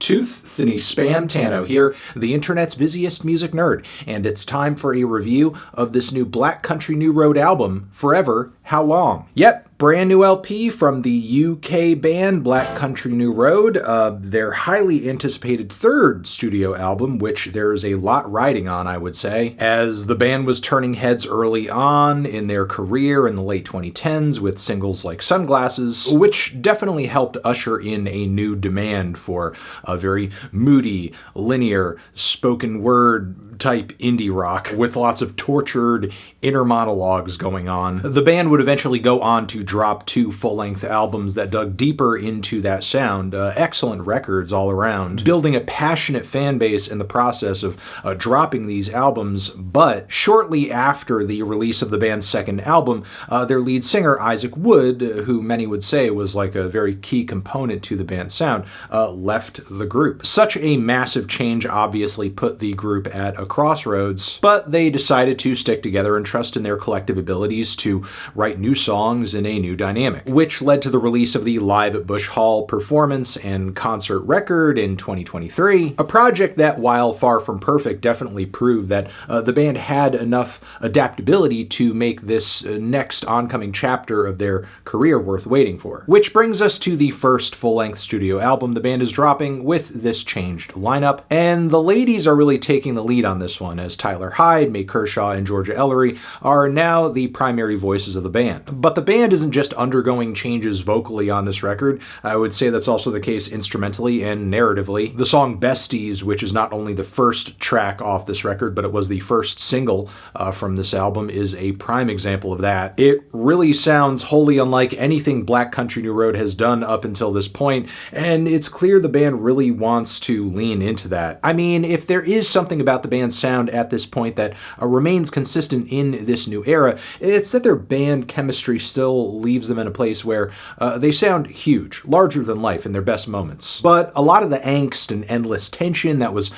Tooth Thinny Spam Tano here, the internet's busiest music nerd, and it's time for a review of this new Black Country New Road album, Forever, How Long? Yep. Brand new LP from the UK band Black Country New Road, their highly anticipated third studio album, which there's a lot riding on, I would say, as the band was turning heads early on in their career in the late 2010s with singles like Sunglasses, which definitely helped usher in a new demand for a very moody, linear, spoken word type indie rock with lots of tortured inner monologues going on. The band would eventually go on to drop 2 full-length albums that dug deeper into that sound, excellent records all around, building a passionate fan base in the process of dropping these albums. But shortly after the release of the band's second album, their lead singer Isaac Wood, who many would say was like a very key component to the band's sound, left the group. Such a massive change obviously put the group at a crossroads, but they decided to stick together and trust in their collective abilities to write new songs in a new dynamic, which led to the release of the Live at Busch Hall performance and concert record in 2023, a project that, while far from perfect, definitely proved that the band had enough adaptability to make this next oncoming chapter of their career worth waiting for. Which brings us to the first full-length studio album the band is dropping with this changed lineup, and the ladies are really taking the lead on this one, as Tyler Hyde, Mae Kershaw, and Georgia Ellery are now the primary voices of the band. But the band isn't just undergoing changes vocally on this record. I would say that's also the case instrumentally and narratively. The song BESTIES, which is not only the first track off this record, but it was the first single from this album, is a prime example of that. It really sounds wholly unlike anything Black Country New Road has done up until this point, and it's clear the band really wants to lean into that. I mean, if there is something about the band's sound at this point that remains consistent in this new era, it's that their band chemistry still leaves them in a place where they sound huge, larger than life in their best moments. But a lot of the angst and endless tension that was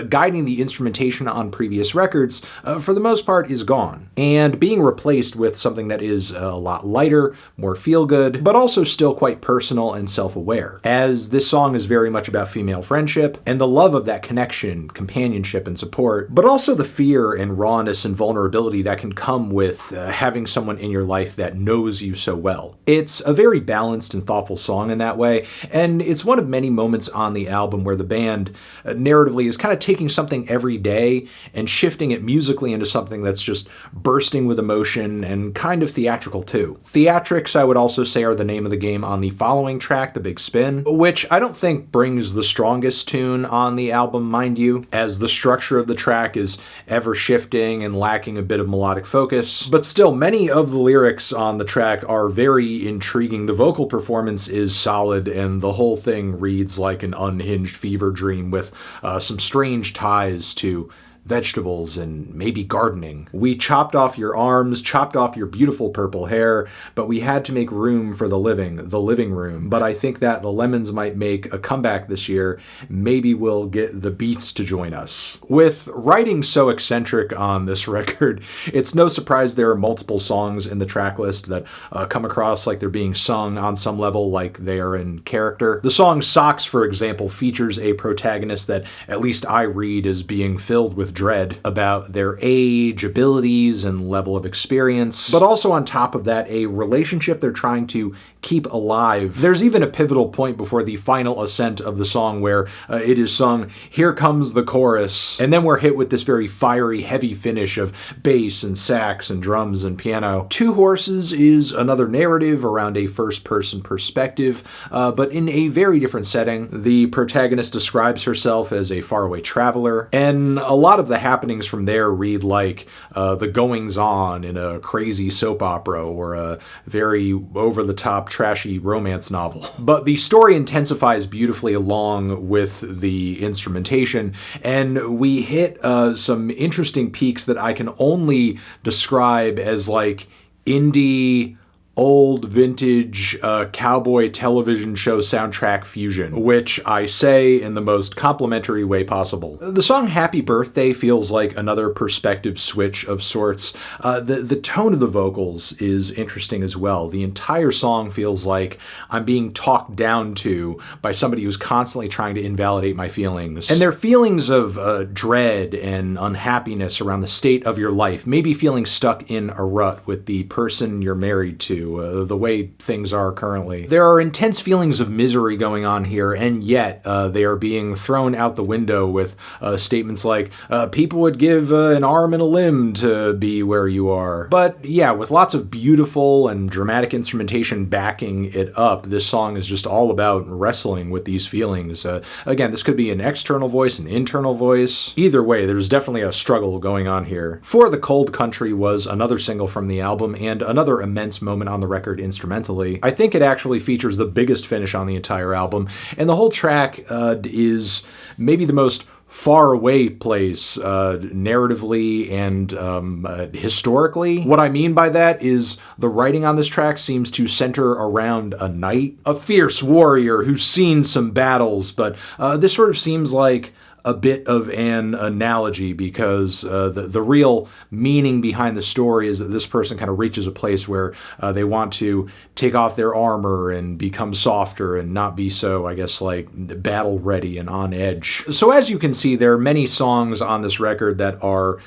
guiding the instrumentation on previous records, for the most part, is gone, and being replaced with something that is a lot lighter, more feel-good, but also still quite personal and self-aware, as this song is very much about female friendship and the love of that connection, companionship, and support, but also the fear and rawness and vulnerability that can come with having someone in your life that knows you so well. It's a very balanced and thoughtful song in that way, and it's one of many moments on the album where the band narratively is kind of taking something every day and shifting it musically into something that's just bursting with emotion and kind of theatrical too. Theatrics, I would also say, are the name of the game on the following track, The Big Spin, which I don't think brings the strongest tune on the album, mind you, as the structure of the track is ever shifting and lacking a bit of melodic focus. But still, many of the lyrics on the track are very intriguing. The vocal performance is solid, and the whole thing reads like an unhinged fever dream with some strange ties to vegetables and maybe gardening. We chopped off your arms, chopped off your beautiful purple hair, but we had to make room for the living room. But I think that the Lemons might make a comeback this year. Maybe we'll get the Beats to join us. With writing so eccentric on this record, it's no surprise there are multiple songs in the track list that come across like they're being sung on some level, like they are in character. The song Socks, for example, features a protagonist that at least I read as being filled with dread about their age, abilities, and level of experience, but also on top of that, a relationship they're trying to keep alive. There's even a pivotal point before the final ascent of the song where it is sung, "Here comes the chorus," and then we're hit with this very fiery, heavy finish of bass and sax and drums and piano. Two Horses is another narrative around a first-person perspective, but in a very different setting. The protagonist describes herself as a faraway traveler, and a lot of the happenings from there read like the goings-on in a crazy soap opera or a very over-the-top trashy romance novel. But the story intensifies beautifully along with the instrumentation, and we hit some interesting peaks that I can only describe as like indie old vintage cowboy television show soundtrack fusion, which I say in the most complimentary way possible. The song Happy Birthday feels like another perspective switch of sorts. The tone of the vocals is interesting as well. The entire song feels like I'm being talked down to by somebody who's constantly trying to invalidate my feelings. And they're feelings of dread and unhappiness around the state of your life, maybe feeling stuck in a rut with the person you're married to, the way things are currently. There are intense feelings of misery going on here, and yet they are being thrown out the window with statements like, people would give an arm and a limb to be where you are. But yeah, with lots of beautiful and dramatic instrumentation backing it up, this song is just all about wrestling with these feelings. Again, this could be an external voice, an internal voice. Either way, there's definitely a struggle going on here. For the Cold Country was another single from the album and another immense moment on the record instrumentally. I think it actually features the biggest finish on the entire album, and the whole track is maybe the most far away place narratively and historically. What I mean by that is the writing on this track seems to center around a knight, a fierce warrior who's seen some battles, but this sort of seems like a bit of an analogy because the real meaning behind the story is that this person kind of reaches a place where they want to take off their armor and become softer and not be so, I guess, like battle ready and on edge. So as you can see, there are many songs on this record that are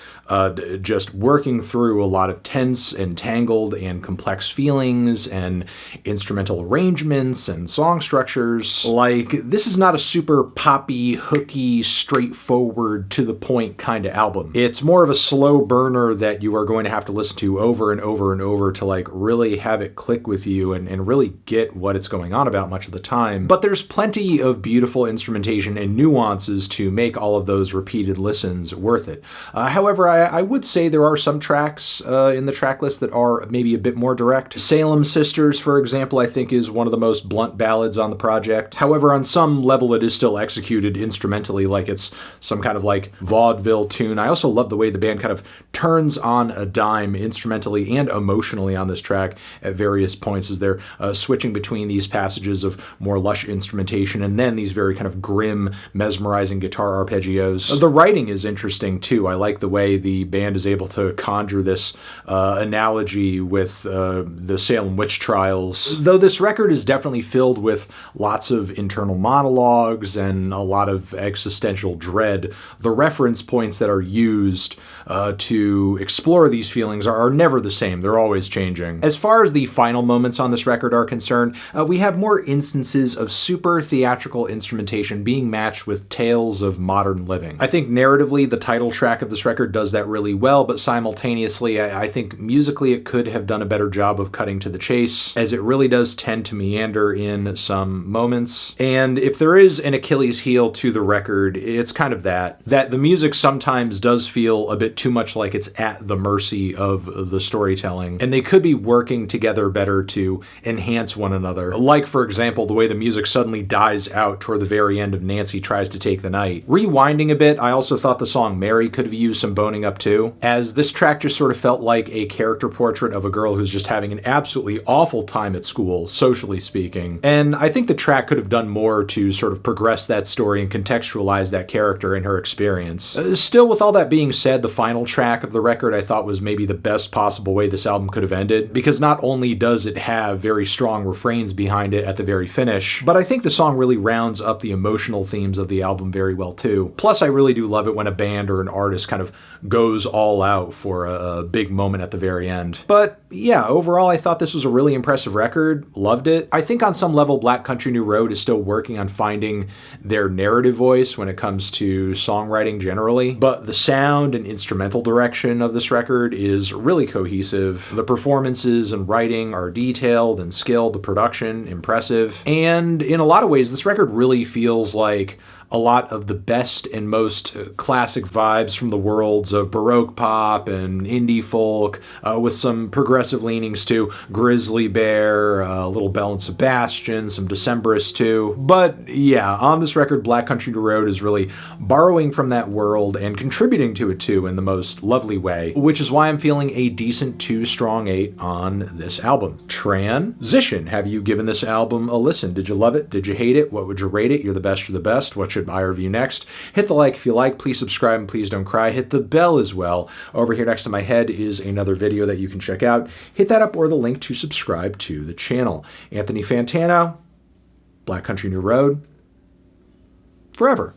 just working through a lot of tense and tangled and complex feelings and instrumental arrangements and song structures. Like, this is not a super poppy, hooky, straightforward, to the point kind of album. It's more of a slow burner that you are going to have to listen to over and over and over to like really have it click with you and really get what it's going on about much of the time. But there's plenty of beautiful instrumentation and nuances to make all of those repeated listens worth it. However, I would say there are some tracks in the track list that are maybe a bit more direct. Salem Sisters, for example, I think is one of the most blunt ballads on the project. However, on some level it is still executed instrumentally like it's some kind of like vaudeville tune. I also love the way the band kind of turns on a dime instrumentally and emotionally on this track at various points as they're switching between these passages of more lush instrumentation and then these very kind of grim, mesmerizing guitar arpeggios. The writing is interesting too. I like the way the band is able to conjure this analogy with the Salem witch trials. Though this record is definitely filled with lots of internal monologues and a lot of existential dread, the reference points that are used to explore these feelings are never the same. They're always changing. As far as the final moments on this record are concerned, we have more instances of super theatrical instrumentation being matched with tales of modern living. I think narratively the title track of this record does that really well, but simultaneously I think musically it could have done a better job of cutting to the chase, as it really does tend to meander in some moments. And if there is an Achilles heel to the record, it's kind of that the music sometimes does feel a bit too much like it's at the mercy of the storytelling, and they could be working together better to enhance one another. Like, for example, the way the music suddenly dies out toward the very end of Nancy Tries to Take the Night. Rewinding a bit, I also thought the song Mary could have used some boning up too, as this track just sort of felt like a character portrait of a girl who's just having an absolutely awful time at school, socially speaking. And I think the track could have done more to sort of progress that story and contextualize that character and her experience. Still, with all that being said, the final track of the record I thought was maybe the best possible way this album could have ended, because not only does it have very strong refrains behind it at the very finish, but I think the song really rounds up the emotional themes of the album very well too. Plus, I really do love it when a band or an artist kind of goes all out for a big moment at the very end. But yeah, overall I thought this was a really impressive record. Loved it. I think on some level Black Country New Road is still working on finding their narrative voice when it comes to songwriting generally, but the sound and instrumental direction of this record is really cohesive. The performances and writing are detailed and skilled, the production impressive, and in a lot of ways this record really feels like a lot of the best and most classic vibes from the worlds of Baroque pop and indie folk, with some progressive leanings too. Grizzly Bear, a little Belle and Sebastian, some Decemberists too. But yeah, on this record, Black Country New Road is really borrowing from that world and contributing to it too in the most lovely way, which is why I'm feeling a decent 2 strong 8 on this album. Transition. Have you given this album a listen? Did you love it? Did you hate it? What would you rate it? You're the best, you're the best. What should I review next? Hit the like if you like. Please subscribe and please don't cry. Hit the bell as well. Over here next to my head is another video that you can check out. Hit that up or the link to subscribe to the channel. Anthony Fantano, Black Country New Road, forever.